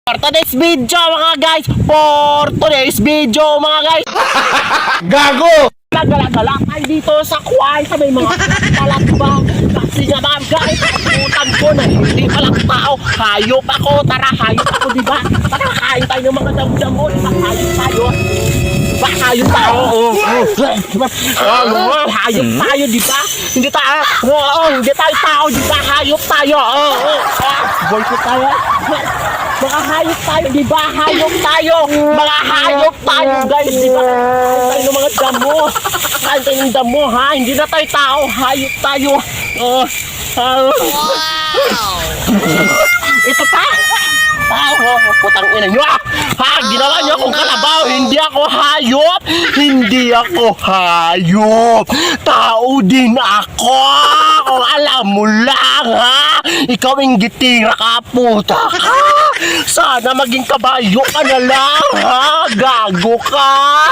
For today's video mga guys, Gago! Nagala-gala tayo dito sa kway sa may mga palakbang. Kasi nga mga guys, putan ko na hindi palang tao. Hayop ako, tara hayop ako diba? Tara kain tayo ng mga damo-damo, diba? Hayop tayo. Diba hayop tayo? Hayop tayo diba? Hindi tayo tao diba? Hayop tayo. Boycott tayo. Mga hayop tayo, di ba? Hayop tayo! Mga hayop tayo, guys, di ba? Kain tayo ng mga damo. Kain tayo ng damo, ha? Hindi na tayo tao. Hayop tayo. Ito pa! Putang ina nyo! Ha? Ginawa nyo akong kalabaw! Hindi ako hayop! Hindi ako hayop! Tao din ako! Kung alam mo lang, ha? Ikaw ang gitira ka, puta ka! Sana maging kabayo ka na lang, ha? Gago ka!